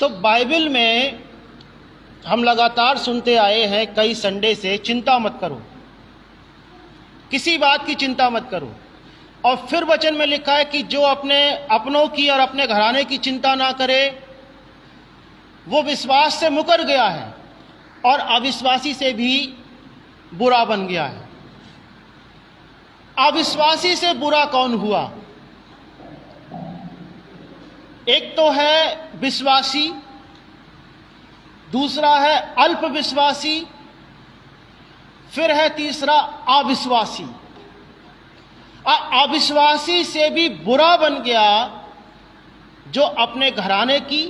तो बाइबल में हम लगातार सुनते आए हैं कई संडे से, चिंता मत करो, किसी बात की चिंता मत करो। और फिर वचन में लिखा है कि जो अपने अपनों की और अपने घराने की चिंता ना करे वो विश्वास से मुकर गया है और अविश्वासी से भी बुरा बन गया है। अविश्वासी से बुरा कौन हुआ? एक तो है विश्वासी, दूसरा है अल्प विश्वासी, फिर है तीसरा अविश्वासी। अविश्वासी से भी बुरा बन गया जो अपने घराने की,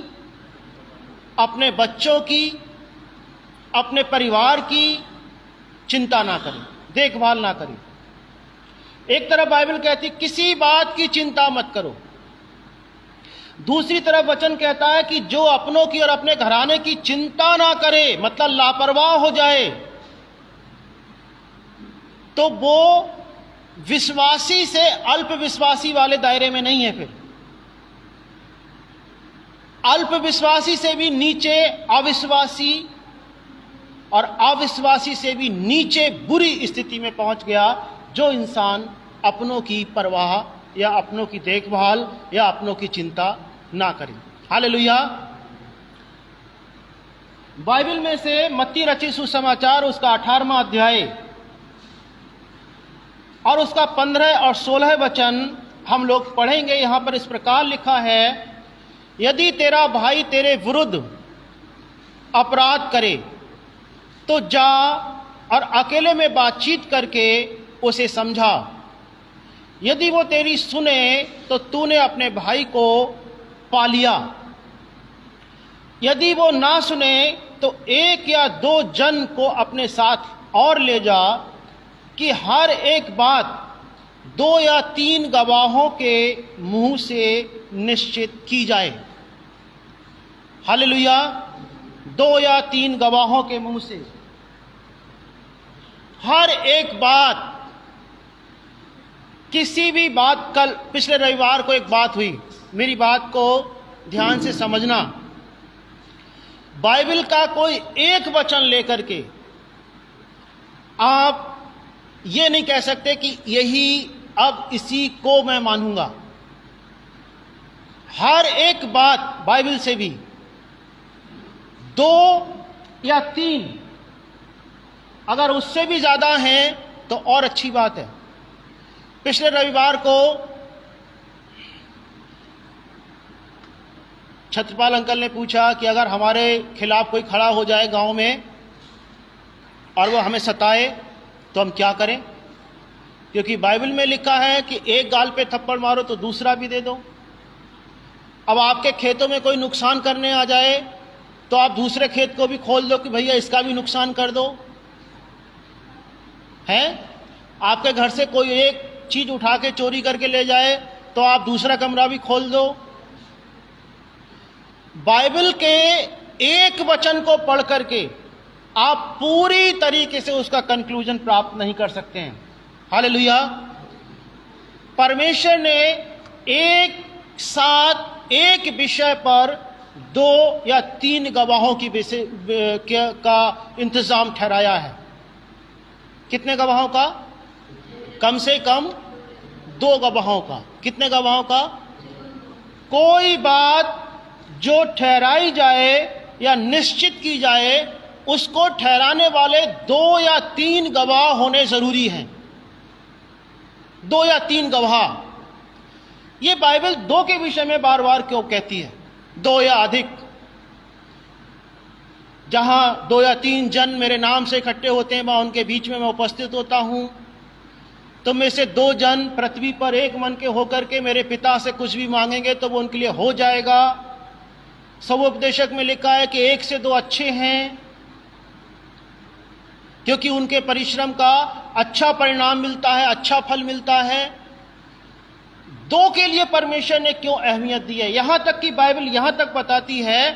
अपने बच्चों की, अपने परिवार की चिंता ना करे, देखभाल ना करे। एक तरफ बाइबल कहती किसी बात की चिंता मत करो, दूसरी तरफ वचन कहता है कि जो अपनों की और अपने घराने की चिंता ना करे, मतलब लापरवाह हो जाए, तो वो विश्वासी से अल्प विश्वासी वाले दायरे में नहीं है। फिर अल्प विश्वासी से भी नीचे अविश्वासी और अविश्वासी से भी नीचे बुरी स्थिति में पहुंच गया जो इंसान अपनों की परवाह या अपनों की देखभाल या अपनों की चिंता ना करे। हालेलुया। बाइबल में से मत्ती रचित सुसमाचार उसका 18वां अध्याय और उसका 15 और 16 वचन हम लोग पढ़ेंगे। यहां पर इस प्रकार लिखा है, यदि तेरा भाई तेरे विरुद्ध अपराध करे तो जा और अकेले में बातचीत करके उसे समझा। यदि वो तेरी सुने तो तूने अपने भाई को पा लिया। यदि वो ना सुने तो 1 या 2 जन को अपने साथ और ले जा कि हर एक बात 2 या 3 गवाहों के मुंह से निश्चित की जाए। हालेलुया। 2 या 3 गवाहों के मुंह से हर एक बात, किसी भी बात। कल पिछले रविवार को एक बात हुई, मेरी बात को ध्यान से समझना। बाइबल का कोई एक वचन लेकर के आप ये नहीं कह सकते कि यही अब इसी को मैं मानूंगा। हर एक बात बाइबल से भी 2 या 3, अगर उससे भी ज्यादा हैं तो और अच्छी बात है। पिछले रविवार को छत्रपाल अंकल ने पूछा कि अगर हमारे खिलाफ कोई खड़ा हो जाए गांव में और वो हमें सताए तो हम क्या करें? क्योंकि बाइबल में लिखा है कि एक गाल पे थप्पड़ मारो तो दूसरा भी दे दो। अब आपके खेतों में कोई नुकसान करने आ जाए तो आप दूसरे खेत को भी खोल दो कि भैया इसका भी नुकसान कर दो। हैं? आपके घर से कोई एक चीज उठा के चोरी करके ले जाए तो आप दूसरा कमरा भी खोल दो। बाइबल के एक वचन को पढ़ करके आप पूरी तरीके से उसका कंक्लूजन प्राप्त नहीं कर सकते हैं। हालेलुया। परमेश्वर ने एक साथ एक विषय पर 2 या 3 गवाहों की का इंतजाम ठहराया है। कितने गवाहों का? कम से कम 2 गवाहों का। कितने गवाहों का? कोई बात जो ठहराई जाए या निश्चित की जाए, उसको ठहराने वाले 2 या 3 गवाह होने जरूरी हैं। 2 या 3 गवाह। ये बाइबल 2 के विषय में बार बार क्यों कहती है? 2 या अधिक। जहां 2 या 3 जन मेरे नाम से इकट्ठे होते हैं, वहां उनके बीच में मैं उपस्थित होता हूं। तो में से 2 जन पृथ्वी पर एक मन के होकर के मेरे पिता से कुछ भी मांगेंगे तो वो उनके लिए हो जाएगा। सवोपदेशक में लिखा है कि 1 से 2 अच्छे हैं क्योंकि उनके परिश्रम का अच्छा परिणाम मिलता है, अच्छा फल मिलता है। 2 के लिए परमेश्वर ने क्यों अहमियत दी है? यहां तक कि बाइबल यहां तक बताती है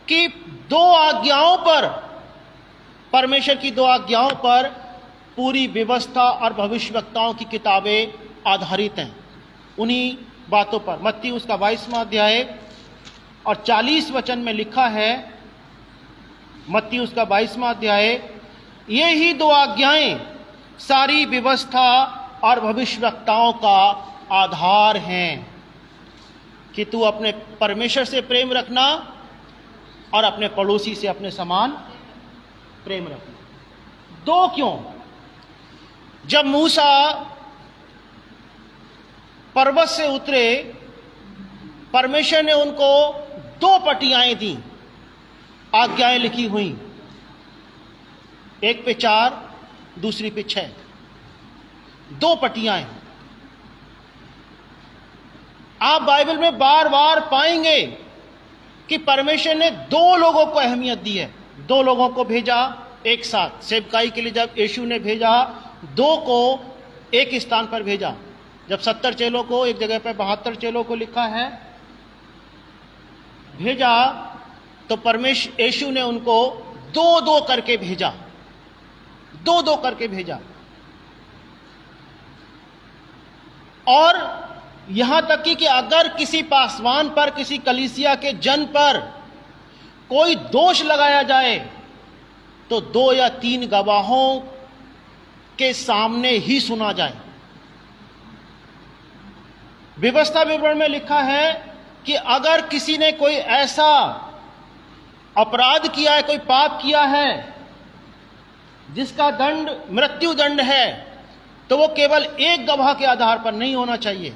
कि 2 आज्ञाओं पर, परमेश्वर की 2 आज्ञाओं पर पूरी व्यवस्था और भविष्यवक्ताओं की किताबें आधारित हैं। उन्हीं बातों पर। मत्ती उसका 22वां अध्याय और 40 वचन में लिखा है, मत्ती उसका 22वां अध्याय, ये ही 2 आज्ञाएं सारी व्यवस्था और भविष्यवक्ताओं का आधार हैं, कि तू अपने परमेश्वर से प्रेम रखना और अपने पड़ोसी से अपने समान प्रेम रखना। 2 क्यों? जब मूसा पर्वत से उतरे, परमेश्वर ने उनको 2 पटियाएं दी, आज्ञाएं लिखी हुई, एक पे 4, दूसरी पे 6, 2 पटियाएं। आप बाइबल में बार बार पाएंगे कि परमेश्वर ने 2 लोगों को अहमियत दी है। 2 लोगों को भेजा एक साथ सेवकाई के लिए। जब यीशु ने भेजा 2 को एक स्थान पर भेजा, जब 70 चेलों को एक जगह पर 72 चेलों को लिखा है भेजा, तो परमेश्वर यीशु ने उनको 2-2 करके भेजा, 2-2 करके भेजा। और यहां तक कि अगर किसी पासवान पर, किसी कलीसिया के जन पर कोई दोष लगाया जाए तो 2 या 3 गवाहों के सामने ही सुना जाए। व्यवस्था विवरण में लिखा है कि अगर किसी ने कोई ऐसा अपराध किया है, कोई पाप किया है जिसका दंड मृत्यु दंड है, तो वो केवल एक गवाह के आधार पर नहीं होना चाहिए,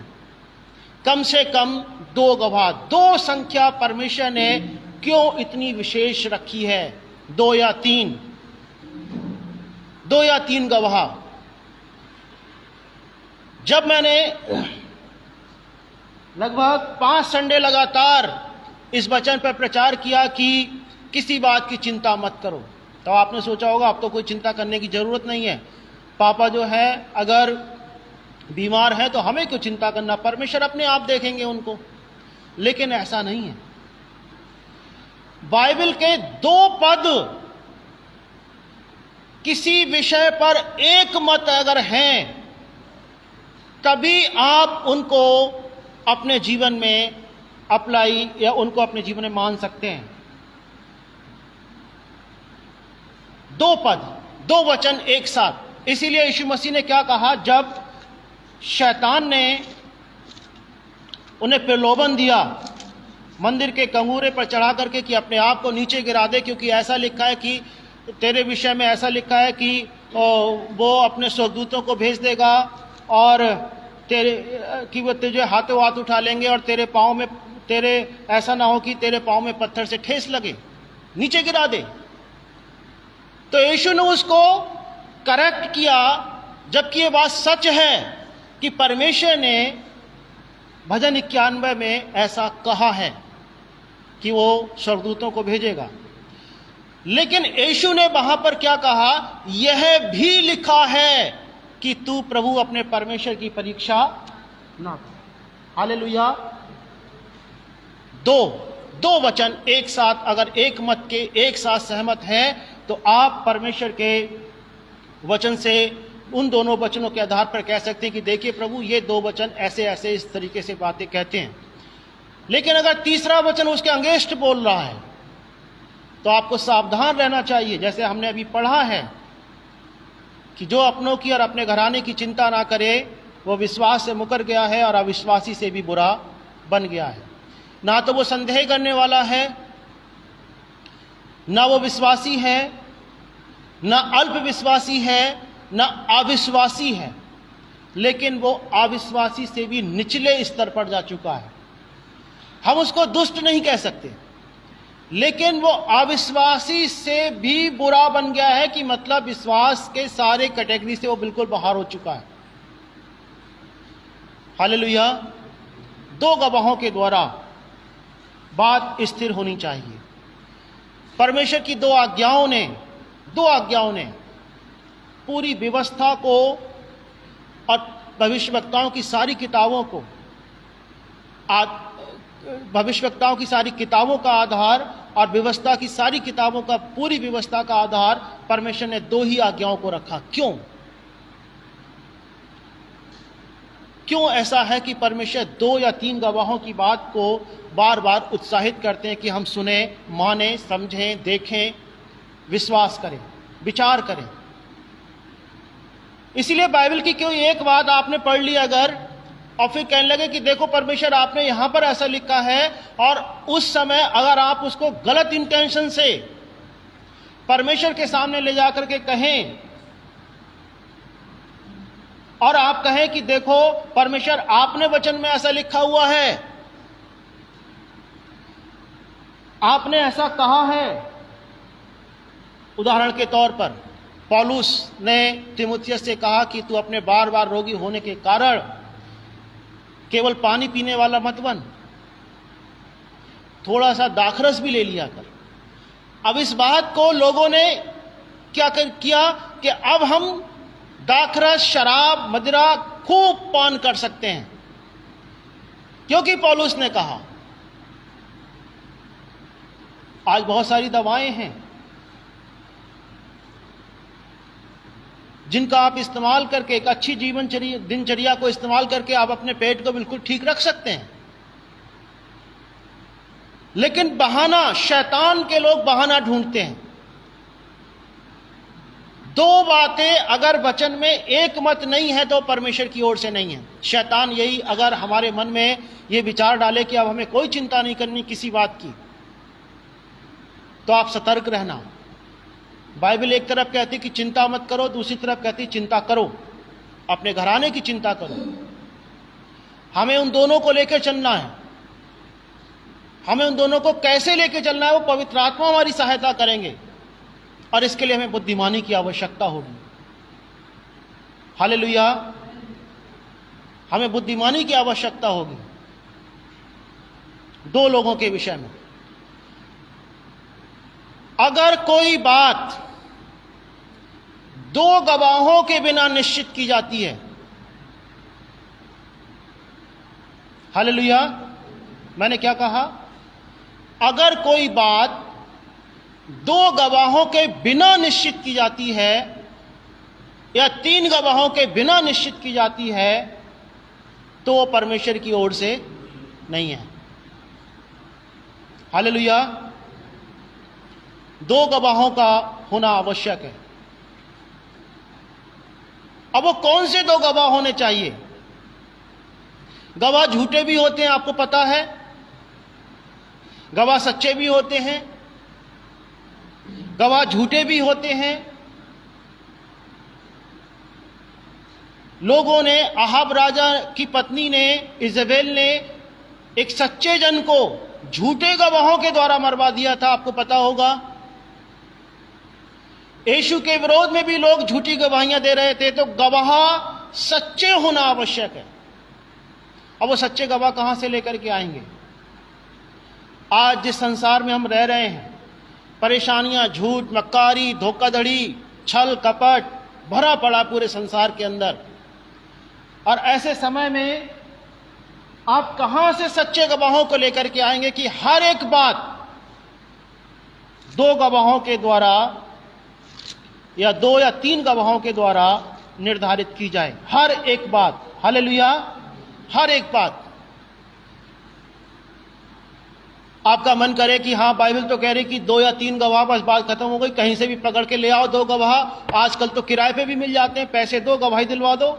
कम से कम 2 गवाह। 2 संख्या परमेश्वर ने क्यों इतनी विशेष रखी है? 2 या 3, 2 या 3 गवाह। जब मैंने लगभग 5 संडे लगातार इस वचन पर प्रचार किया कि किसी बात की चिंता मत करो, तो आपने सोचा होगा अब तो कोई चिंता करने की जरूरत नहीं है, पापा जो है अगर बीमार है तो हमें क्यों चिंता करना, परमेश्वर अपने आप देखेंगे उनको। लेकिन ऐसा नहीं है। बाइबल के 2 पद किसी विषय पर एक मत अगर हैं, तभी आप उनको अपने जीवन में अप्लाई या उनको अपने जीवन में मान सकते हैं। 2 पद, 2 वचन एक साथ। इसीलिए यीशु मसीह ने क्या कहा, जब शैतान ने उन्हें प्रलोभन दिया मंदिर के कंगूरे पर चढ़ा करके कि अपने आप को नीचे गिरा दे, क्योंकि ऐसा लिखा है कि तेरे विषय में ऐसा लिखा है कि वो अपने स्वर्गदूतों को भेज देगा और कि वो तुझे हाथों हाथ उठा लेंगे और तेरे पाँव में, तेरे ऐसा ना हो कि तेरे पाँव में पत्थर से ठेस लगे, नीचे गिरा दे। तो यीशु ने उसको करेक्ट किया, जबकि ये बात सच है कि परमेश्वर ने भजन 91 में ऐसा कहा है कि वो स्वर्गदूतों को भेजेगा। लेकिन यीशु ने वहां पर क्या कहा, यह भी लिखा है कि तू प्रभु अपने परमेश्वर की परीक्षा ना कर। हालेलुया। 2 वचन एक साथ, अगर एक मत के एक साथ सहमत हैं, तो आप परमेश्वर के वचन से उन दोनों वचनों के आधार पर कह सकते हैं कि देखिए प्रभु ये 2 वचन ऐसे ऐसे इस तरीके से बातें कहते हैं। लेकिन अगर तीसरा वचन उसके अगेंस्ट बोल रहा है तो आपको सावधान रहना चाहिए। जैसे हमने अभी पढ़ा है कि जो अपनों की और अपने घराने की चिंता ना करे वो विश्वास से मुकर गया है और अविश्वासी से भी बुरा बन गया है। ना तो वो संदेह करने वाला है, ना वो विश्वासी है, ना अल्प विश्वासी है, ना अविश्वासी है, लेकिन वो अविश्वासी से भी निचले स्तर पर जा चुका है। हम उसको दुष्ट नहीं कह सकते, लेकिन वो अविश्वासी से भी बुरा बन गया है, कि मतलब विश्वास के सारे कैटेगरी से वो बिल्कुल बाहर हो चुका है। हालेलुया। 2 गवाहों के द्वारा बात स्थिर होनी चाहिए। परमेश्वर की 2 आज्ञाओं ने पूरी व्यवस्था को और भविष्यवक्ताओं की सारी किताबों को, भविष्यवक्ताओं की सारी किताबों का आधार और व्यवस्था की सारी किताबों का, पूरी व्यवस्था का आधार परमेश्वर ने 2 ही आज्ञाओं को रखा। क्यों? क्यों ऐसा है कि परमेश्वर 2 या 3 गवाहों की बात को बार बार उत्साहित करते हैं कि हम सुने, माने, समझें, देखें, विश्वास करें, विचार करें। इसीलिए बाइबल की कोई एक बात आपने पढ़ ली अगर, और फिर कहने लगे कि देखो परमेश्वर आपने यहां पर ऐसा लिखा है, और उस समय अगर आप उसको गलत इंटेंशन से परमेश्वर के सामने ले जाकर के कहें, और आप कहें कि देखो परमेश्वर आपने वचन में ऐसा लिखा हुआ है, आपने ऐसा कहा है। उदाहरण के तौर पर पौलुस ने तीमुथियुस से कहा कि तू अपने बार बार रोगी होने के कारण केवल पानी पीने वाला मत बन, थोड़ा सा दाखरस भी ले लिया कर। अब इस बात को लोगों ने क्या किया कि अब हम दाखरस, शराब, मदिरा खूब पान कर सकते हैं, क्योंकि पौलुस ने कहा। आज बहुत सारी दवाएं हैं जिनका आप इस्तेमाल करके, एक अच्छी दिनचर्या को इस्तेमाल करके आप अपने पेट को बिल्कुल ठीक रख सकते हैं। लेकिन बहाना, शैतान के लोग बहाना ढूंढते हैं। 2 बातें अगर वचन में एक मत नहीं है तो परमेश्वर की ओर से नहीं है। शैतान यही अगर हमारे मन में ये विचार डाले कि अब हमें कोई चिंता नहीं करनी किसी बात की, तो आप सतर्क रहना। बाइबल एक तरफ कहती कि चिंता मत करो, दूसरी तरफ कहती चिंता करो, अपने घराने की चिंता करो। हमें उन दोनों को लेकर चलना है। हमें उन दोनों को कैसे लेकर चलना है वो पवित्र आत्मा हमारी सहायता करेंगे, और इसके लिए हमें बुद्धिमानी की आवश्यकता होगी। हालेलुया, हमें बुद्धिमानी की आवश्यकता होगी 2 लोगों के विषय में। अगर कोई बात 2 गवाहों के बिना निश्चित की जाती है, हालेलुया, मैंने क्या कहा? अगर कोई बात 2 गवाहों के बिना निश्चित की जाती है या 3 गवाहों के बिना निश्चित की जाती है, तो वो परमेश्वर की ओर से नहीं है। हालेलुया, 2 गवाहों का होना आवश्यक है। अब वो कौन से 2 गवाह होने चाहिए? गवाह झूठे भी होते हैं, आपको पता है। गवाह सच्चे भी होते हैं, गवाह झूठे भी होते हैं। लोगों ने, अहाब राजा की पत्नी ने, इज़बेल ने एक सच्चे जन को झूठे गवाहों के द्वारा मरवा दिया था, आपको पता होगा। यीशु के विरोध में भी लोग झूठी गवाहियां दे रहे थे, तो गवाह सच्चे होना आवश्यक है। अब वो सच्चे गवाह कहां से लेकर के आएंगे? आज जिस संसार में हम रह रहे हैं, परेशानियां, झूठ, मक्कारी, धोखाधड़ी, छल कपट भरा पड़ा पूरे संसार के अंदर। और ऐसे समय में आप कहां से सच्चे गवाहों को लेकर के आएंगे कि हर एक बात 2 गवाहों के द्वारा या 2 या 3 गवाहों के द्वारा निर्धारित की जाए? हर एक बात, हालेलुया, हर एक बात। आपका मन करे कि हाँ, बाइबल तो कह रही कि 2 या 3 गवाह, बस बात खत्म हो गई, कहीं से भी पकड़ के ले आओ 2 गवाह। आजकल तो किराए पे भी मिल जाते हैं, पैसे दो, गवाही दिलवा दो।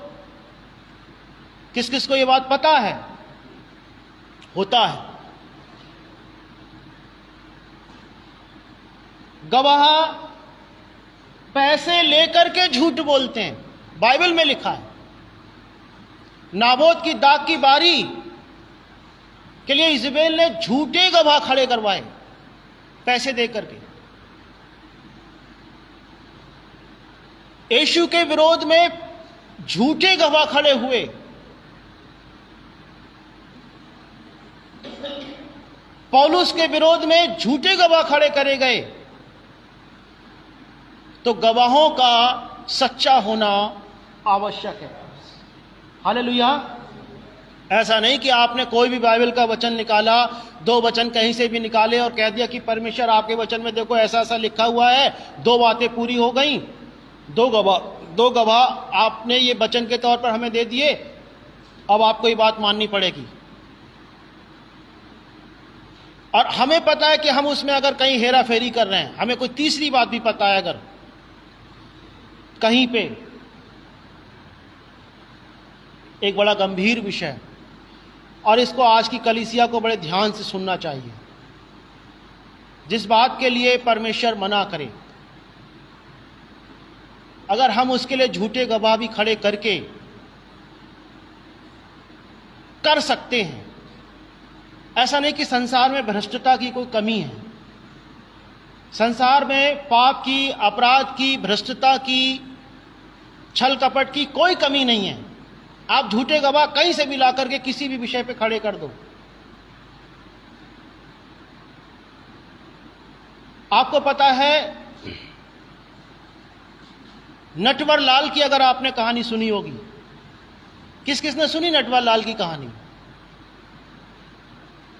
किस किस को ये बात पता है? होता है। गवाह पैसे लेकर के झूठ बोलते हैं, बाइबल में लिखा है। नाबोत की दाग की बारी के लिए इज़बेल ने झूठे गवाह खड़े करवाए पैसे देकर के। यीशु के विरोध में झूठे गवाह खड़े हुए। पौलुस के विरोध में झूठे गवाह खड़े करे गए। तो गवाहों का सच्चा होना आवश्यक है। हालेलुया। ऐसा नहीं कि आपने कोई भी बाइबल का वचन निकाला, 2 वचन कहीं से भी निकाले और कह दिया कि परमेश्वर आपके वचन में देखो ऐसा ऐसा लिखा हुआ है, 2 बातें पूरी हो गई, 2 गवाह आपने ये वचन के तौर पर हमें दे दिए, अब आपको ये बात माननी पड़ेगी। और हमें पता है कि हम उसमें अगर कहीं हेरा फेरी कर रहे हैं, हमें कोई तीसरी बात भी पता है, अगर कहीं पे एक बड़ा गंभीर विषय है, और इसको आज की कलीसिया को बड़े ध्यान से सुनना चाहिए। जिस बात के लिए परमेश्वर मना करे, अगर हम उसके लिए झूठे गवाह भी खड़े करके कर सकते हैं, ऐसा नहीं कि संसार में भ्रष्टता की कोई कमी है। संसार में पाप की, अपराध की, भ्रष्टता की, छल कपट की कोई कमी नहीं है। आप झूठे गवाह कहीं से भी ला करके किसी भी विषय पे खड़े कर दो। आपको पता है, नटवर लाल की अगर आपने कहानी सुनी होगी, किस किसने सुनी नटवर लाल की कहानी?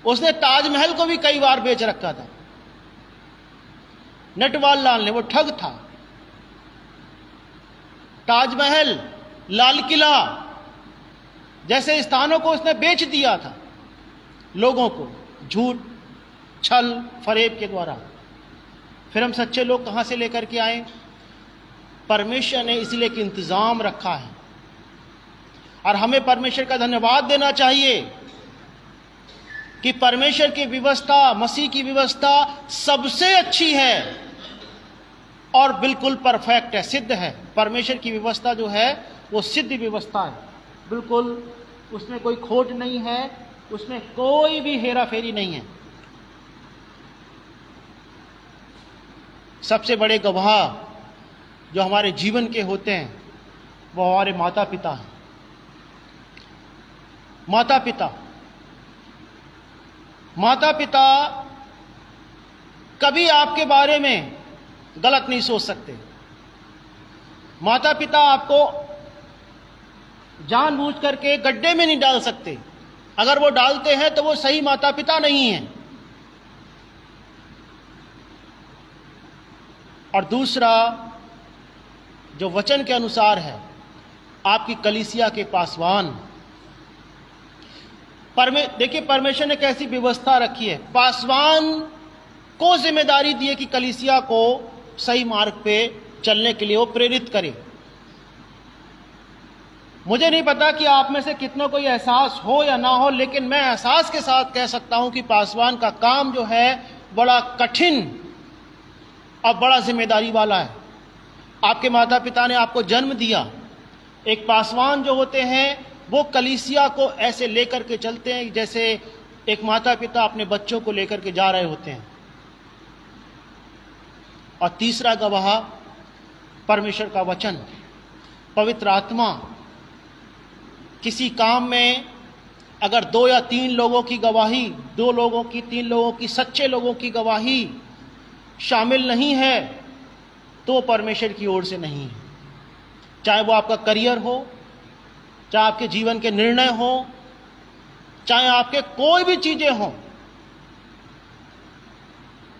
उसने ताजमहल को भी कई बार बेच रखा था। नटवर लाल ने, वो ठग था। ताजमहल, लाल किला जैसे स्थानों को उसने बेच दिया था लोगों को, झूठ, छल, फरेब के द्वारा। फिर हम सच्चे लोग कहां से लेकर के आए? परमेश्वर ने इसलिए एक इंतजाम रखा है, और हमें परमेश्वर का धन्यवाद देना चाहिए कि परमेश्वर की व्यवस्था, मसीह की व्यवस्था सबसे अच्छी है और बिल्कुल परफेक्ट है, सिद्ध है। परमेश्वर की व्यवस्था जो है वो सिद्ध व्यवस्था है, बिल्कुल उसमें कोई खोट नहीं है, उसमें कोई भी हेरा फेरी नहीं है। सबसे बड़े गवाह जो हमारे जीवन के होते हैं वो हमारे माता पिता हैं। माता पिता, माता पिता कभी आपके बारे में गलत नहीं सोच सकते। माता पिता आपको जानबूझ करके गड्ढे में नहीं डाल सकते। अगर वो डालते हैं तो वो सही माता पिता नहीं हैं। और दूसरा, जो वचन के अनुसार है, आपकी कलीसिया के पासवान। देखिए परमेश्वर ने कैसी व्यवस्था रखी है। पासवान को जिम्मेदारी दी है कि कलीसिया को सही मार्ग पे चलने के लिए वो प्रेरित करे। मुझे नहीं पता कि आप में से कितनों को यह एहसास हो या ना हो, लेकिन मैं एहसास के साथ कह सकता हूं कि पासवान का काम जो है बड़ा कठिन और बड़ा जिम्मेदारी वाला है। आपके माता पिता ने आपको जन्म दिया। एक पासवान जो होते हैं वो कलीसिया को ऐसे लेकर के चलते हैं जैसे एक माता पिता अपने बच्चों को लेकर के जा रहे होते हैं। और तीसरा गवाह परमेश्वर का वचन, पवित्र आत्मा। किसी काम में अगर 2 या 3 लोगों की गवाही, 2 लोगों की, 3 लोगों की, सच्चे लोगों की गवाही शामिल नहीं है तो परमेश्वर की ओर से नहीं है। चाहे वो आपका करियर हो, चाहे आपके जीवन के निर्णय हो, चाहे आपके कोई भी चीजें हों,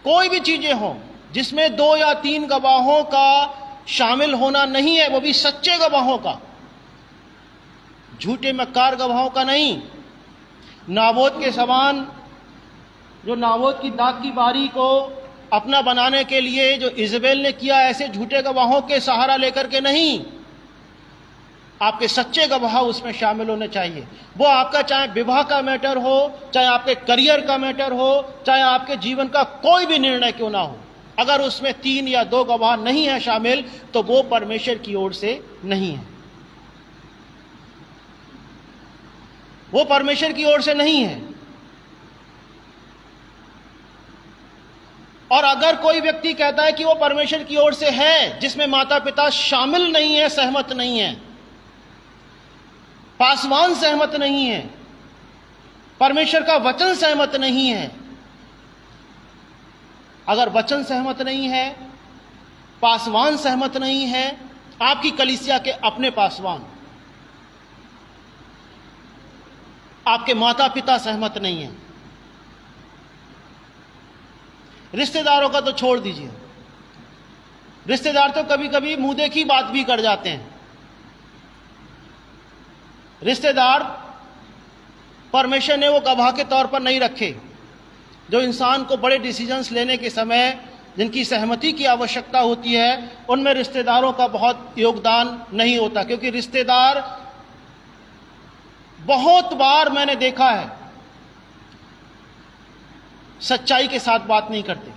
कोई भी चीजें हों जिसमें 2 या 3 गवाहों का शामिल होना नहीं है, वो भी सच्चे गवाहों का, झूठे मक्कार गवाहों का नहीं। नाबोत के समान, जो नाबोत की दाग की बारी को अपना बनाने के लिए जो इजबेल ने किया, ऐसे झूठे गवाहों के सहारा लेकर के नहीं। आपके सच्चे गवाह उसमें शामिल होने चाहिए। वो आपका चाहे विवाह का मैटर हो, चाहे आपके करियर का मैटर हो, चाहे आपके जीवन का कोई भी निर्णय क्यों ना हो, अगर उसमें 3 या 2 गवाह नहीं है शामिल तो वो परमेश्वर की ओर से नहीं है, वो परमेश्वर की ओर से नहीं है। और अगर कोई व्यक्ति कहता है कि वो परमेश्वर की ओर से है जिसमें माता पिता शामिल नहीं है, सहमत नहीं है, पासवान सहमत नहीं है, परमेश्वर का वचन सहमत नहीं है, अगर वचन सहमत नहीं है, पासवान सहमत नहीं है, आपकी कलीसिया के अपने पासवान, आपके माता पिता सहमत नहीं है, रिश्तेदारों का तो छोड़ दीजिए, रिश्तेदार तो कभी कभी मुंह देखी बात भी कर जाते हैं। रिश्तेदार परमेश्वर ने वो गवाह के तौर पर नहीं रखे। जो इंसान को बड़े डिसीजंस लेने के समय जिनकी सहमति की आवश्यकता होती है, उनमें रिश्तेदारों का बहुत योगदान नहीं होता, क्योंकि रिश्तेदार बहुत बार मैंने देखा है सच्चाई के साथ बात नहीं करते।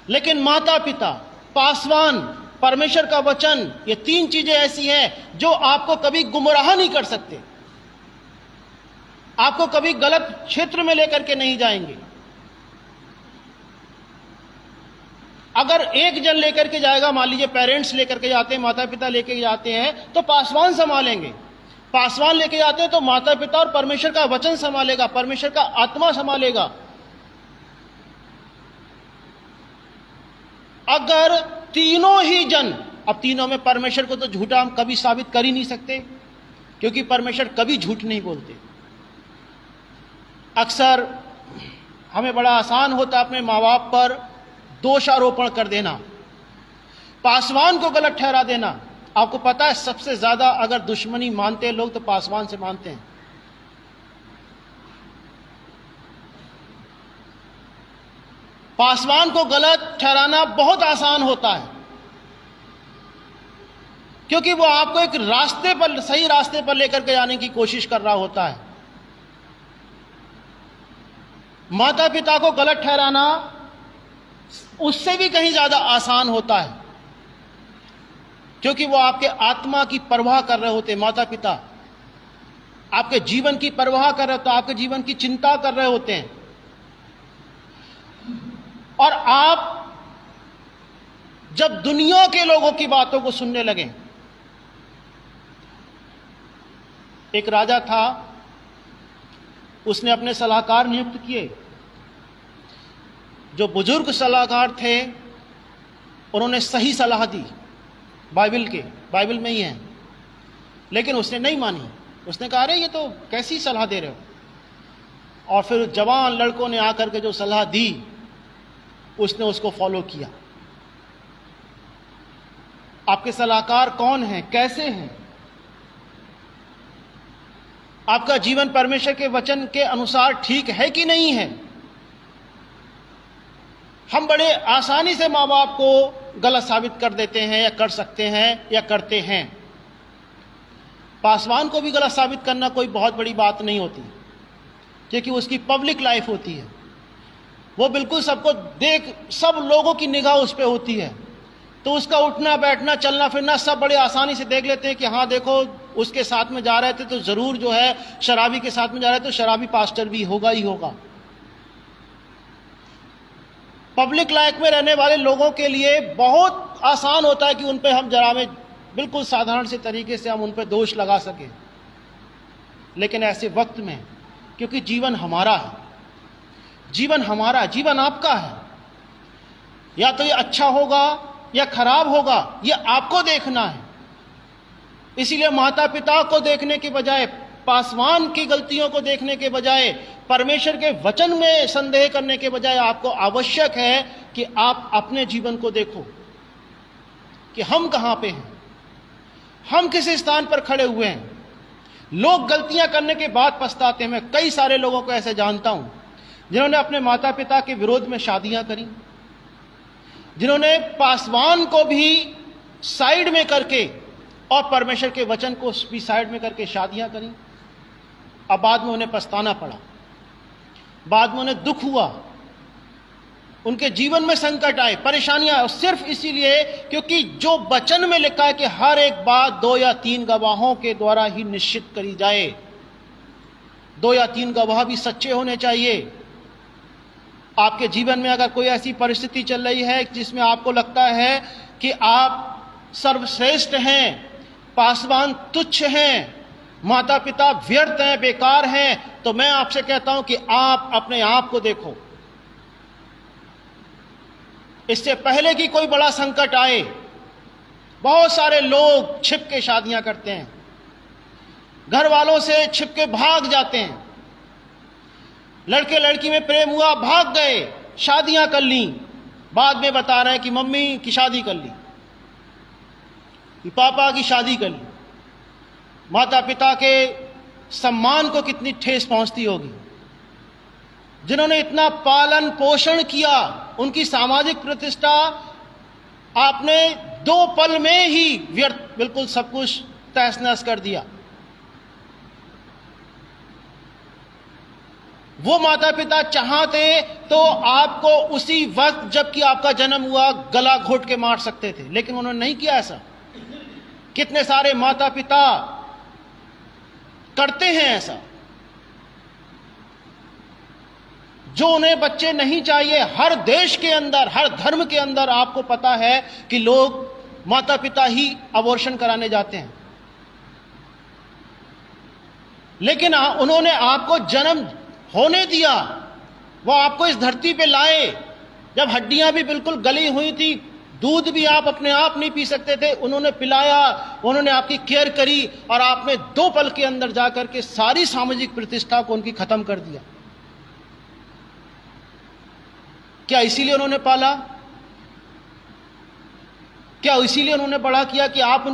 लेकिन माता पिता, पासवान, परमेश्वर का वचन, ये तीन चीजें ऐसी हैं जो आपको कभी गुमराह नहीं कर सकते, आपको कभी गलत क्षेत्र में लेकर के नहीं जाएंगे। अगर एक जन लेकर के जाएगा, मान लीजिए पेरेंट्स लेकर के जाते हैं, माता पिता लेकर जाते हैं, तो पासवान संभालेंगे। पासवान लेके जाते हैं तो माता पिता और परमेश्वर का वचन संभालेगा, परमेश्वर का आत्मा संभालेगा। अगर तीनों ही जन, अब तीनों में परमेश्वर को तो झूठा हम कभी साबित कर ही नहीं सकते, क्योंकि परमेश्वर कभी झूठ नहीं बोलते। अक्सर हमें बड़ा आसान होता है अपने माँ बाप पर दोषारोपण कर देना, पासवान को गलत ठहरा देना। आपको पता है सबसे ज्यादा अगर दुश्मनी मानते हैं लोग तो पासवान से मानते हैं। पासवान को गलत ठहराना बहुत आसान होता है, क्योंकि वो आपको एक रास्ते पर, सही रास्ते पर लेकर के जाने की कोशिश कर रहा होता है। माता पिता को गलत ठहराना उससे भी कहीं ज्यादा आसान होता है, क्योंकि वो आपके आत्मा की परवाह कर रहे होते हैं। माता पिता आपके जीवन की परवाह कर रहे होते हैं, आपके जीवन की चिंता कर रहे होते हैं, और आप जब दुनिया के लोगों की बातों को सुनने लगे। एक राजा था, उसने अपने सलाहकार नियुक्त किए। जो बुजुर्ग सलाहकार थे उन्होंने सही सलाह दी, बाइबल में ही है, लेकिन उसने नहीं मानी। उसने कहा अरे ये तो कैसी सलाह दे रहे हो। और फिर जवान लड़कों ने आकर के जो सलाह दी उसने उसको फॉलो किया। आपके सलाहकार कौन हैं, कैसे हैं? आपका जीवन परमेश्वर के वचन के अनुसार ठीक है कि नहीं है? हम बड़े आसानी से माँ बाप को गलत साबित कर देते हैं, या कर सकते हैं, या करते हैं। पासवान को भी गलत साबित करना कोई बहुत बड़ी बात नहीं होती, क्योंकि उसकी पब्लिक लाइफ होती है। वो बिल्कुल सबको देख, सब लोगों की निगाह उस पर होती है, तो उसका उठना बैठना चलना फिरना सब बड़े आसानी से देख लेते हैं कि हाँ देखो उसके साथ में जा रहे थे तो जरूर जो है शराबी के साथ में जा रहे थे तो शराबी पास्टर भी होगा ही होगा। पब्लिक लाइफ में रहने वाले लोगों के लिए बहुत आसान होता है कि उन पे हम जरा में बिल्कुल साधारण से तरीके से हम उन पे दोष लगा सकें। लेकिन ऐसे वक्त में, क्योंकि जीवन हमारा है, जीवन आपका है, या तो ये अच्छा होगा या खराब होगा, ये आपको देखना है। इसीलिए माता पिता को देखने के बजाय, पासवान की गलतियों को देखने के बजाय, परमेश्वर के वचन में संदेह करने के बजाय आपको आवश्यक है कि आप अपने जीवन को देखो कि हम कहां पे हैं, हम किस स्थान पर खड़े हुए हैं। लोग गलतियां करने के बाद पछताते हैं। मैं कई सारे लोगों को ऐसे जानता हूं जिन्होंने अपने माता पिता के विरोध में शादियां करी, जिन्होंने पासवान को भी साइड में करके और परमेश्वर के वचन को भी साइड में करके शादियां करी। अब बाद में उन्हें पछताना पड़ा, बाद में उन्हें दुख हुआ, उनके जीवन में संकट आए, परेशानियां, और सिर्फ इसीलिए क्योंकि जो वचन में लिखा है कि हर एक बात 2 या 3 गवाहों के द्वारा ही निश्चित करी जाए। 2 या 3 गवाह भी सच्चे होने चाहिए। आपके जीवन में अगर कोई ऐसी परिस्थिति चल रही है जिसमें आपको लगता है कि आप सर्वश्रेष्ठ हैं, पासवान तुच्छ हैं, माता पिता व्यर्थ हैं, बेकार हैं, तो मैं आपसे कहता हूं कि आप अपने आप को देखो। इससे पहले कि कोई बड़ा संकट आए, बहुत सारे लोग छिप के शादियां करते हैं, घर वालों से छिप के भाग जाते हैं। लड़के लड़की में प्रेम हुआ, भाग गए, शादियां कर ली, बाद में बता रहे हैं कि मम्मी की शादी कर ली, कि पापा की शादी कर ली। माता पिता के सम्मान को कितनी ठेस पहुंचती होगी। जिन्होंने इतना पालन पोषण किया, उनकी सामाजिक प्रतिष्ठा आपने 2 पल में ही व्यर्थ, बिल्कुल सब कुछ तहस नहस कर दिया। वो माता पिता चाहते तो आपको उसी वक्त जबकि आपका जन्म हुआ गला घोट के मार सकते थे, लेकिन उन्होंने नहीं किया ऐसा। कितने सारे माता पिता करते हैं ऐसा। जो उन्हें बच्चे नहीं चाहिए, हर देश के अंदर, हर धर्म के अंदर आपको पता है कि लोग माता पिता ही अबॉर्शन कराने जाते हैं, लेकिन उन्होंने आपको जन्म होने दिया, वो आपको इस धरती पे लाए जब हड्डियां भी बिल्कुल गली हुई थी, दूध भी आप अपने आप नहीं पी सकते थे, उन्होंने पिलाया, उन्होंने आपकी केयर करी, और आपने 2 पल के अंदर जाकर के सारी सामाजिक प्रतिष्ठा को उनकी खत्म कर दिया। क्या इसीलिए उन्होंने पाला? क्या इसीलिए उन्होंने बड़ा किया कि आप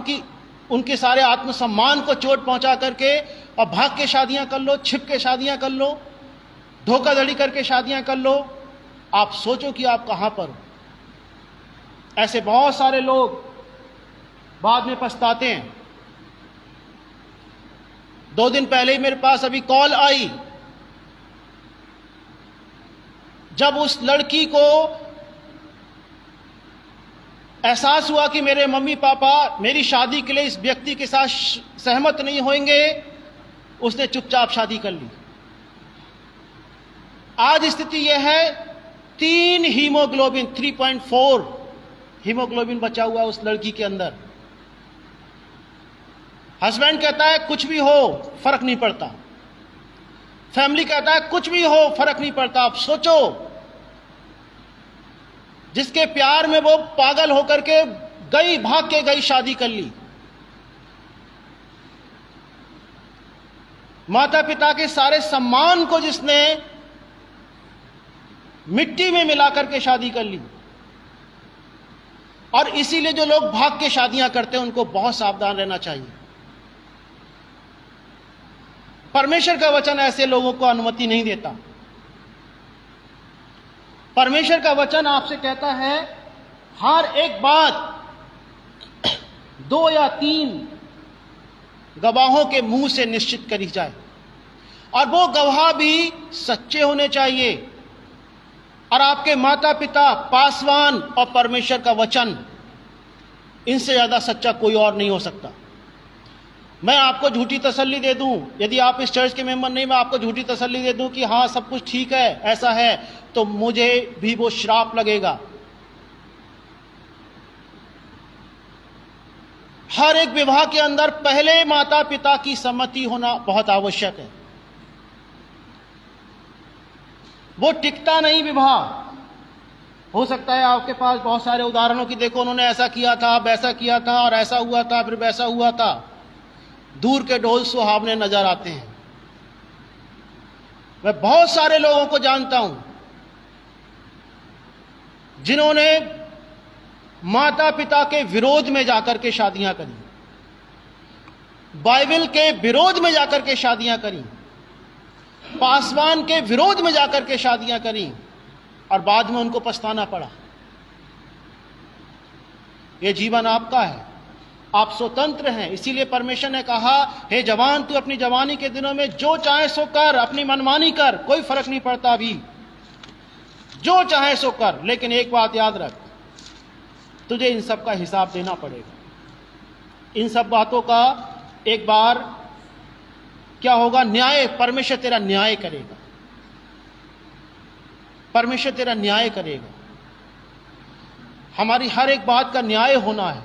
उनके सारे आत्मसम्मान को चोट पहुंचा करके और भाग के शादियां कर लो, छिप के शादियां कर लो, धोखाधड़ी करके शादियां कर लो? आप सोचो कि आप कहां पर हो। ऐसे बहुत सारे लोग बाद में पछताते हैं। 2 दिन पहले ही मेरे पास अभी कॉल आई, जब उस लड़की को एहसास हुआ कि मेरे मम्मी पापा मेरी शादी के लिए इस व्यक्ति के साथ सहमत नहीं होंगे, उसने चुपचाप शादी कर ली। आज स्थिति यह है, 3 हीमोग्लोबिन 3.4 हीमोग्लोबिन बचा हुआ है उस लड़की के अंदर। हस्बैंड कहता है कुछ भी हो फर्क नहीं पड़ता, फैमिली कहता है कुछ भी हो फर्क नहीं पड़ता। आप सोचो, जिसके प्यार में वो पागल होकर के गई, भाग के गई, शादी कर ली। माता पिता के सारे सम्मान को जिसने मिट्टी में मिलाकर के शादी कर ली। और इसीलिए जो लोग भाग के शादियां करते हैं उनको बहुत सावधान रहना चाहिए। परमेश्वर का वचन ऐसे लोगों को अनुमति नहीं देता। परमेश्वर का वचन आपसे कहता है हर एक बात 2 या 3 गवाहों के मुंह से निश्चित करी जाए, और वो गवाह भी सच्चे होने चाहिए। और आपके माता पिता, पासवान और परमेश्वर का वचन, इनसे ज्यादा सच्चा कोई और नहीं हो सकता। मैं आपको झूठी तसल्ली दे दूं, यदि आप इस चर्च के मेंबर नहीं, मैं आपको झूठी तसल्ली दे दूं कि हाँ सब कुछ ठीक है, ऐसा है, तो मुझे भी वो श्राप लगेगा। हर एक विवाह के अंदर पहले माता पिता की सम्मति होना बहुत आवश्यक है। वो टिकता नहीं विवाह। हो सकता है आपके पास बहुत सारे उदाहरणों की, देखो उन्होंने ऐसा किया था, वैसा किया था, और ऐसा हुआ था, फिर वैसा हुआ था। दूर के ढोल सुहावने नजर आते हैं। मैं बहुत सारे लोगों को जानता हूं जिन्होंने माता पिता के विरोध में जाकर के शादियां करी, बाइबल के विरोध में जाकर के शादियां करी, पासवान के विरोध में जाकर के शादियां करी, और बाद में उनको पछताना पड़ा। यह जीवन आपका है, आप स्वतंत्र हैं। इसीलिए परमेश्वर ने कहा, हे जवान, तू अपनी जवानी के दिनों में जो चाहे सो कर, अपनी मनमानी कर, कोई फर्क नहीं पड़ता, अभी जो चाहे सो कर, लेकिन एक बात याद रख, तुझे इन सब का हिसाब देना पड़ेगा। इन सब बातों का एक बार क्या होगा? न्याय, परमेश्वर तेरा न्याय करेगा। परमेश्वर तेरा न्याय करेगा। हमारी हर एक बात का न्याय होना है।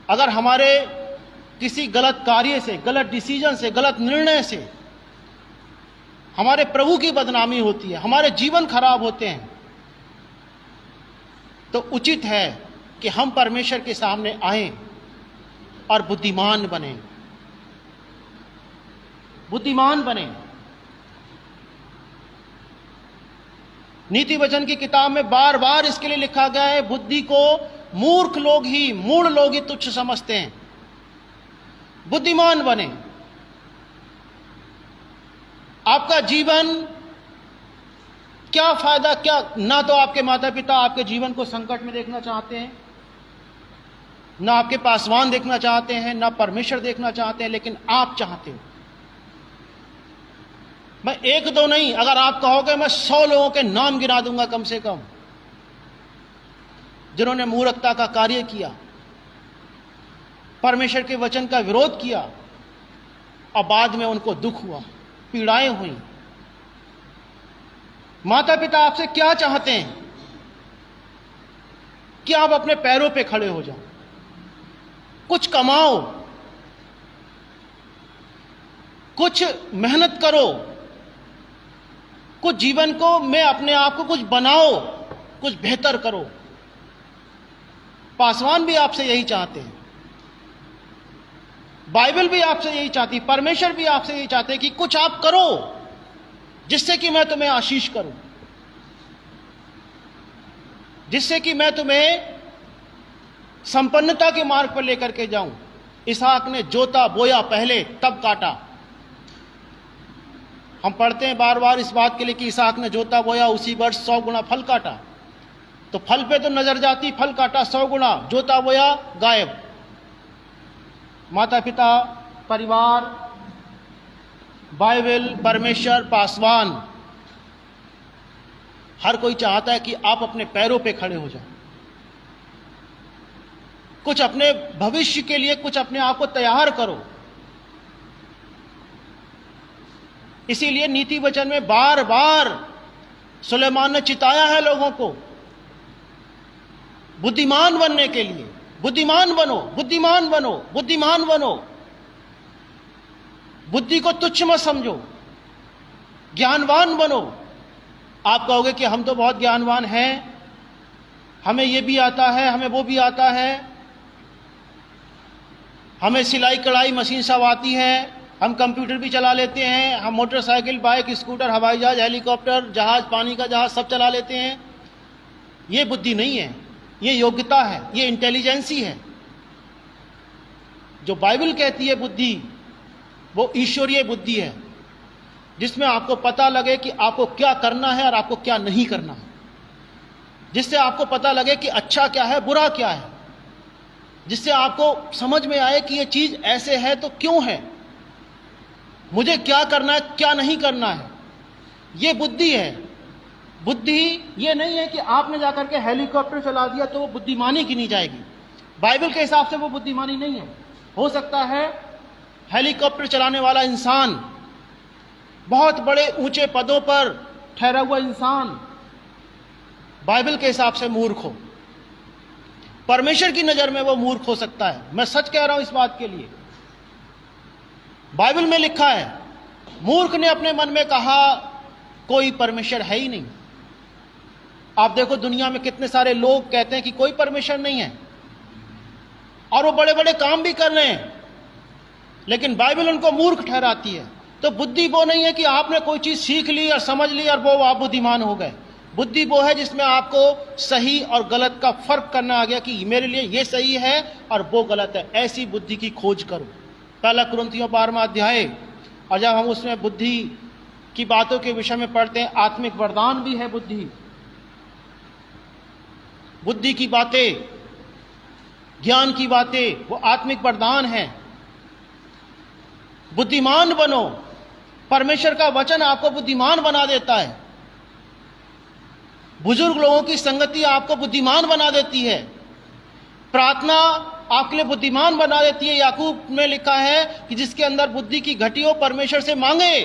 अगर हमारे किसी गलत कार्य से, गलत डिसीजन से, गलत निर्णय से हमारे प्रभु की बदनामी होती है, हमारे जीवन खराब होते हैं, तो उचित है कि हम परमेश्वर के सामने आएं और बुद्धिमान बने, बुद्धिमान बने। नीति वचन की किताब में बार बार इसके लिए लिखा गया है, बुद्धि को मूर्ख लोग ही, मूढ़ लोग ही तुच्छ समझते हैं। बुद्धिमान बने। आपका जीवन क्या फायदा, क्या ना तो आपके माता पिता आपके जीवन को संकट में देखना चाहते हैं, ना आपके पासवान देखना चाहते हैं, ना परमेश्वर देखना चाहते हैं, लेकिन आप चाहते हो। मैं एक दो नहीं, अगर आप कहोगे मैं 100 लोगों के नाम गिना दूंगा कम से कम, जिन्होंने मूर्खता का कार्य किया, परमेश्वर के वचन का विरोध किया और बाद में उनको दुख हुआ, पीड़ाएं हुई। माता पिता आपसे क्या चाहते हैं कि आप अपने पैरों पे खड़े हो जाओ, कुछ कमाओ, कुछ मेहनत करो, कुछ जीवन को में अपने आप को कुछ बनाओ, कुछ बेहतर करो। पासवान भी आपसे यही चाहते हैं, बाइबल भी आपसे यही चाहती, परमेश्वर भी आपसे यही चाहते हैं कि कुछ आप करो जिससे कि मैं तुम्हें आशीष करूं, जिससे कि मैं तुम्हें संपन्नता के मार्ग पर लेकर के जाऊं। इसहाक ने जोता बोया पहले, तब काटा। हम पढ़ते हैं बार बार इस बात के लिए कि इसहाक ने जोता बोया, उसी वर्ष 100 गुना फल काटा। तो फल पे तो नजर जाती, फल काटा 100 गुना, जोता बोया गायब। माता पिता, परिवार, बाइबल, परमेश्वर, पासवान, हर कोई चाहता है कि आप अपने पैरों पे खड़े हो जाओ, कुछ अपने भविष्य के लिए कुछ अपने आप को तैयार करो। इसीलिए नीति वचन में बार बार सुलेमान ने चिताया है लोगों को बुद्धिमान बनने के लिए। बुद्धिमान बनो, बुद्धिमान बनो, बुद्धिमान बनो। बुद्धि को तुच्छ मत समझो, ज्ञानवान बनो। आप कहोगे कि हम तो बहुत ज्ञानवान हैं, हमें ये भी आता है, हमें वो भी आता है, हमें सिलाई कढ़ाई मशीन सब आती है, हम कंप्यूटर भी चला लेते हैं, हम मोटरसाइकिल, बाइक, स्कूटर, हवाई जहाज, हेलीकॉप्टर, जहाज, पानी का जहाज सब चला लेते हैं। ये बुद्धि नहीं है, ये योग्यता है, ये इंटेलिजेंसी है। जो बाइबल कहती है बुद्धि, वो ईश्वरीय बुद्धि है, जिसमें आपको पता लगे कि आपको क्या करना है और आपको क्या नहीं करना है, जिससे आपको पता लगे कि अच्छा क्या है, बुरा क्या है, जिससे आपको समझ में आए कि ये चीज ऐसे है तो क्यों है, मुझे क्या करना है, क्या नहीं करना है। ये बुद्धि है। बुद्धि ये नहीं है कि आपने जाकर के हेलीकॉप्टर चला दिया तो वो बुद्धिमानी गिनी जाएगी। बाइबल के हिसाब से वो बुद्धिमानी नहीं है। हो सकता है हेलीकॉप्टर चलाने वाला इंसान, बहुत बड़े ऊंचे पदों पर ठहरा हुआ इंसान, बाइबल के हिसाब से मूर्ख हो, परमेश्वर की नजर में वो मूर्ख हो सकता है। मैं सच कह रहा हूं इस बात के लिए। बाइबल में लिखा है, मूर्ख ने अपने मन में कहा कोई परमेश्वर है ही नहीं। आप देखो दुनिया में कितने सारे लोग कहते हैं कि कोई परमेश्वर नहीं है, और वो बड़े बड़े काम भी कर रहे हैं, लेकिन बाइबल उनको मूर्ख ठहराती है। तो बुद्धि वो नहीं है कि आपने कोई चीज सीख ली और समझ ली और वो आप बुद्धिमान हो गए। बुद्धि वो है जिसमें आपको सही और गलत का फर्क करना आ गया कि मेरे लिए ये सही है और वो गलत है। ऐसी बुद्धि की खोज करो। पहला कुरिन्थियों 12वां अध्याय, और जब हम उसमें बुद्धि की बातों के विषय में पढ़ते हैं, आत्मिक वरदान भी है बुद्धि। बुद्धि की बातें, ज्ञान की बातें, वो आत्मिक वरदान है। बुद्धिमान बनो। परमेश्वर का वचन आपको बुद्धिमान बना देता है। बुजुर्ग लोगों की संगति आपको बुद्धिमान बना देती है। प्रार्थना आपके लिए बुद्धिमान बना देती है। याकूब में लिखा है कि जिसके अंदर बुद्धि की घटी हो परमेश्वर से मांगे।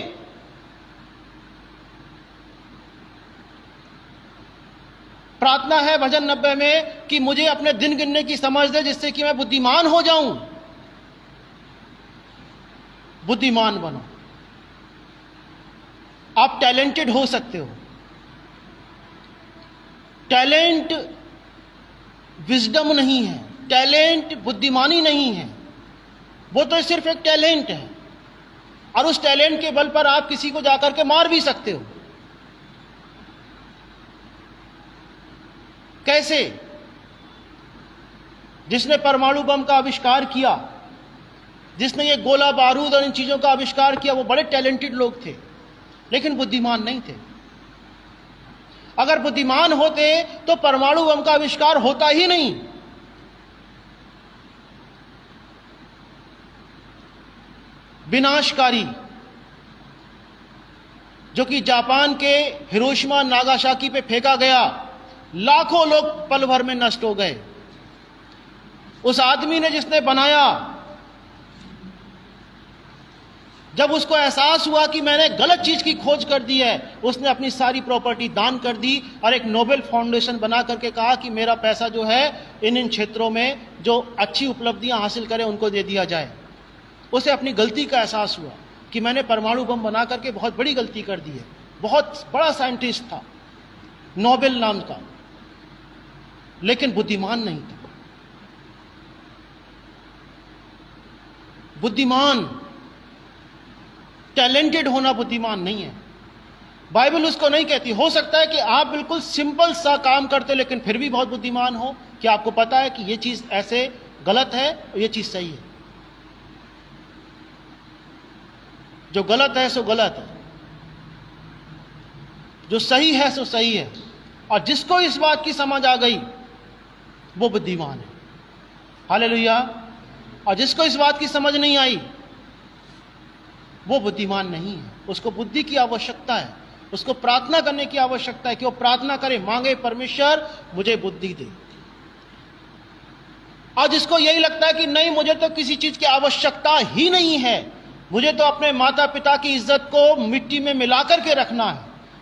प्रार्थना है भजन 90 में कि मुझे अपने दिन गिनने की समझ दे जिससे कि मैं बुद्धिमान हो जाऊं। बुद्धिमान बनो। आप टैलेंटेड हो सकते हो। टैलेंट विजडम नहीं है, टैलेंट बुद्धिमानी नहीं है, वो तो सिर्फ एक टैलेंट है, और उस टैलेंट के बल पर आप किसी को जाकर के मार भी सकते हो। कैसे? जिसने परमाणु बम का आविष्कार किया, जिसने ये गोला बारूद और इन चीजों का आविष्कार किया, वो बड़े टैलेंटेड लोग थे, लेकिन बुद्धिमान नहीं थे। अगर बुद्धिमान होते तो परमाणु बम का आविष्कार होता ही नहीं। विनाशकारी, जो कि जापान के हिरोशिमा नागासाकी पे फेंका गया, लाखों लोग पल भर में नष्ट हो गए। उस आदमी ने जिसने बनाया, जब उसको एहसास हुआ कि मैंने गलत चीज की खोज कर दी है, उसने अपनी सारी प्रॉपर्टी दान कर दी और एक नोबेल फाउंडेशन बना करके कहा कि मेरा पैसा जो है इन क्षेत्रों में जो अच्छी उपलब्धियां हासिल करें उनको दे दिया जाए। उसे अपनी गलती का एहसास हुआ कि मैंने परमाणु बम बना करके बहुत बड़ी गलती कर दी है। बहुत बड़ा साइंटिस्ट था, नोबेल नाम का, लेकिन बुद्धिमान नहीं था। बुद्धिमान, टैलेंटेड होना बुद्धिमान नहीं है। बाइबल उसको नहीं कहती। हो सकता है कि आप बिल्कुल सिंपल सा काम करते लेकिन फिर भी बहुत बुद्धिमान हो, कि आपको पता है कि ये चीज ऐसे गलत है और ये चीज सही है। जो गलत है सो गलत है, जो सही है सो सही है। और जिसको इस बात की समझ आ गई वो बुद्धिमान है। हालेलुया। और जिसको इस बात की समझ नहीं आई वो बुद्धिमान नहीं है। उसको बुद्धि की आवश्यकता है, उसको प्रार्थना करने की आवश्यकता है कि वो प्रार्थना करे, मांगे, परमेश्वर मुझे बुद्धि दे। और जिसको यही लगता है कि नहीं, मुझे तो किसी चीज की आवश्यकता ही नहीं है, मुझे तो अपने माता पिता की इज्जत को मिट्टी में मिलाकर के रखना है,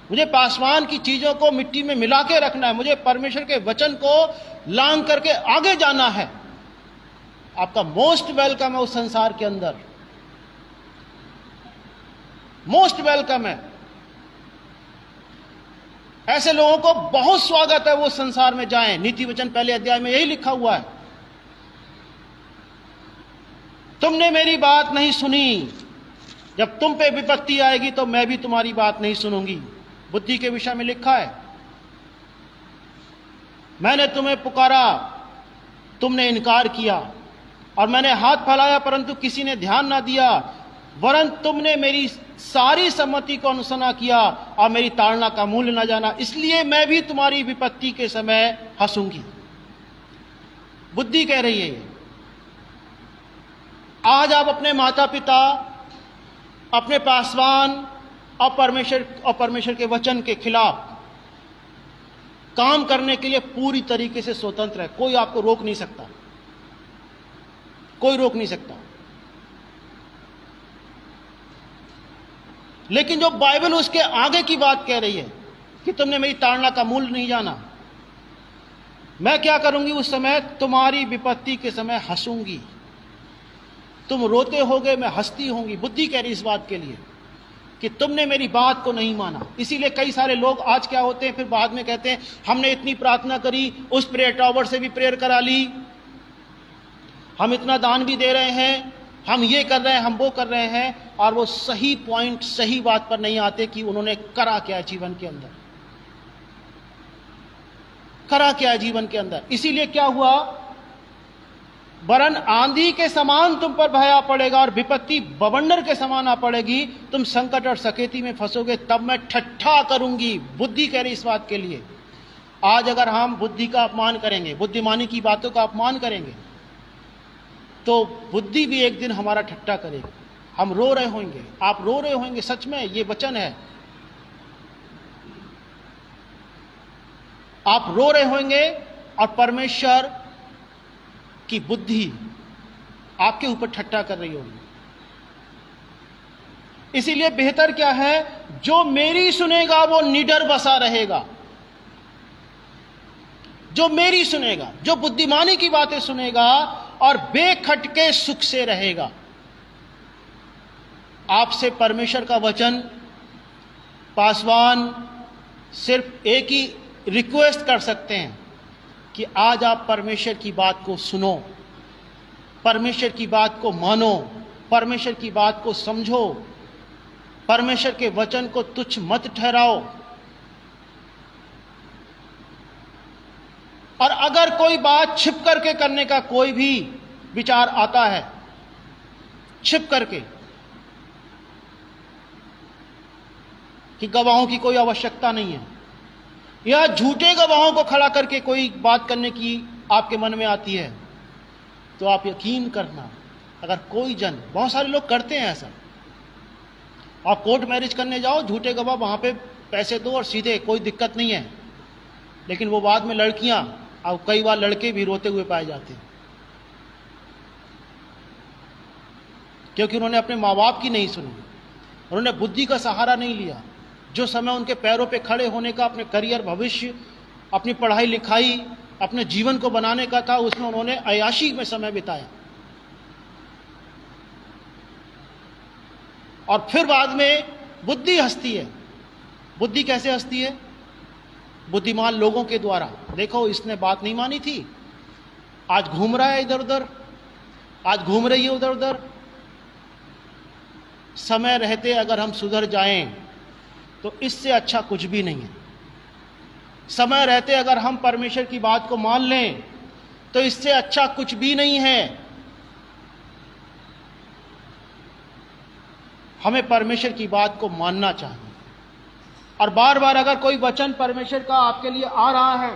मुझे पासवान की चीजों को मिट्टी में मिला के रखना है, मुझे परमेश्वर के वचन को लांग करके आगे जाना है, आपका मोस्ट वेलकम है उस संसार के अंदर। मोस्ट वेलकम है। ऐसे लोगों को बहुत स्वागत है, वो संसार में जाएं। नीति वचन पहले अध्याय में यही लिखा हुआ है, तुमने मेरी बात नहीं सुनी, जब तुम पे विपत्ति आएगी तो मैं भी तुम्हारी बात नहीं सुनूंगी। बुद्धि के विषय में लिखा है, मैंने तुम्हें पुकारा, तुमने इनकार किया, और मैंने हाथ फैलाया परंतु किसी ने ध्यान ना दिया, वरन तुमने मेरी सारी सम्मति को अनुसरण किया और मेरी ताड़ना का मूल्य न जाना, इसलिए मैं भी तुम्हारी विपत्ति के समय हंसूंगी। बुद्धि कह रही है ये। आज आप अपने माता पिता, अपने पासवान और परमेश्वर के वचन के खिलाफ काम करने के लिए पूरी तरीके से स्वतंत्र है। कोई आपको रोक नहीं सकता, कोई रोक नहीं सकता। लेकिन जो बाइबल उसके आगे की बात कह रही है कि तुमने मेरी ताड़ना का मूल्य नहीं जाना, मैं क्या करूंगी उस समय, तुम्हारी विपत्ति के समय हंसूंगी। तुम रोते होगे, मैं हंसती होंगी। बुद्धि कह रही इस बात के लिए कि तुमने मेरी बात को नहीं माना। इसीलिए कई सारे लोग आज क्या होते हैं, फिर बाद में कहते हैं हमने इतनी प्रार्थना करी, उस प्रेयर टावर से भी प्रेयर करा ली, हम इतना दान भी दे रहे हैं, हम ये कर रहे हैं, हम वो कर रहे हैं, और वो सही पॉइंट, सही बात पर नहीं आते कि उन्होंने करा क्या जीवन के अंदर, करा क्या जीवन के अंदर। इसीलिए क्या हुआ, वरन आंधी के समान तुम पर भया पड़ेगा और विपत्ति बवंडर के समान आ पड़ेगी, तुम संकट और सकेती में फंसोगे, तब मैं ठट्ठा करूंगी। बुद्धि कह रही इस बात के लिए। आज अगर हम बुद्धि का अपमान करेंगे, बुद्धिमानी की बातों का अपमान करेंगे, तो बुद्धि भी एक दिन हमारा ठट्ठा करेगी। हम रो रहे होंगे, आप रो रहे होंगे, सच में ये वचन है, आप रो रहे होंगे और परमेश्वर की बुद्धि आपके ऊपर ठट्ठा कर रही होगी। इसीलिए बेहतर क्या है, जो मेरी सुनेगा वो निडर बसा रहेगा। जो मेरी सुनेगा, जो बुद्धिमानी की बातें सुनेगा और बेखटके सुख से रहेगा। आपसे परमेश्वर का वचन, पासवान सिर्फ एक ही रिक्वेस्ट कर सकते हैं कि आज आप परमेश्वर की बात को सुनो, परमेश्वर की बात को मानो, परमेश्वर की बात को समझो, परमेश्वर के वचन को तुच्छ मत ठहराओ। और अगर कोई बात छिप करके करने का कोई भी विचार आता है छिप करके कि गवाहों की कोई आवश्यकता नहीं है, या झूठे गवाहों को खड़ा करके कोई बात करने की आपके मन में आती है, तो आप यकीन करना, अगर कोई जन, बहुत सारे लोग करते हैं ऐसा, आप कोर्ट मैरिज करने जाओ, झूठे गवाह, वहां पे पैसे दो और सीधे, कोई दिक्कत नहीं है, लेकिन वो बाद में लड़कियां और कई बार लड़के भी रोते हुए पाए जाते हैं, क्योंकि उन्होंने अपने माँ बाप की नहीं सुनी, उन्होंने बुद्धि का सहारा नहीं लिया। जो समय उनके पैरों पे खड़े होने का, अपने करियर, भविष्य, अपनी पढ़ाई लिखाई, अपने जीवन को बनाने का था, उसमें उन्होंने अय्याशी में समय बिताया, और फिर बाद में बुद्धि हंसती है। बुद्धि कैसे हंसती है? बुद्धिमान लोगों के द्वारा। देखो, इसने बात नहीं मानी थी, आज घूम रहा है इधर उधर, आज घूम रही है उधर उधर। समय रहते अगर हम सुधर जाएं तो इससे अच्छा कुछ भी नहीं है। समय रहते अगर हम परमेश्वर की बात को मान लें तो इससे अच्छा कुछ भी नहीं है। हमें परमेश्वर की बात को मानना चाहिए, और बार बार अगर कोई वचन परमेश्वर का आपके लिए आ रहा है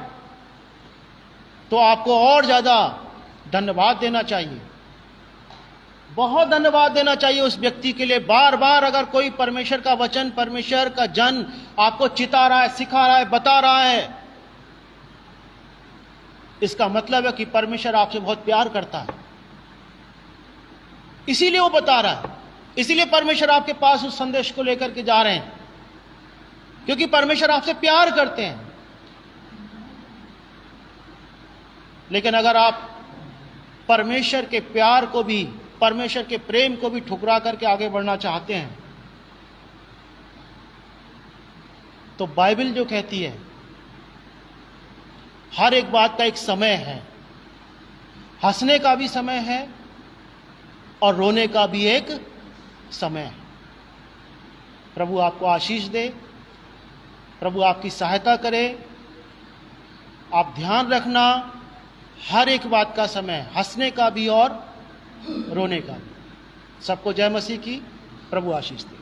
तो आपको और ज्यादा धन्यवाद देना चाहिए, बहुत धन्यवाद देना चाहिए उस व्यक्ति के लिए। बार बार अगर कोई परमेश्वर का वचन, परमेश्वर का जन आपको चिता रहा है, सिखा रहा है, बता रहा है, इसका मतलब है कि परमेश्वर आपसे बहुत प्यार करता है, इसीलिए वो बता रहा है, इसीलिए परमेश्वर आपके पास उस संदेश को लेकर के जा रहे हैं, क्योंकि परमेश्वर आपसे प्यार करते हैं। लेकिन अगर आप परमेश्वर के प्यार को भी, परमेश्वर के प्रेम को भी ठुकरा करके आगे बढ़ना चाहते हैं, तो बाइबल जो कहती है हर एक बात का एक समय है, हंसने का भी समय है और रोने का भी एक समय है। प्रभु आपको आशीष दे, प्रभु आपकी सहायता करे। आप ध्यान रखना, हर एक बात का समय, हंसने का भी और रोने का भी। सबको जय मसीह की। प्रभु आशीष दे।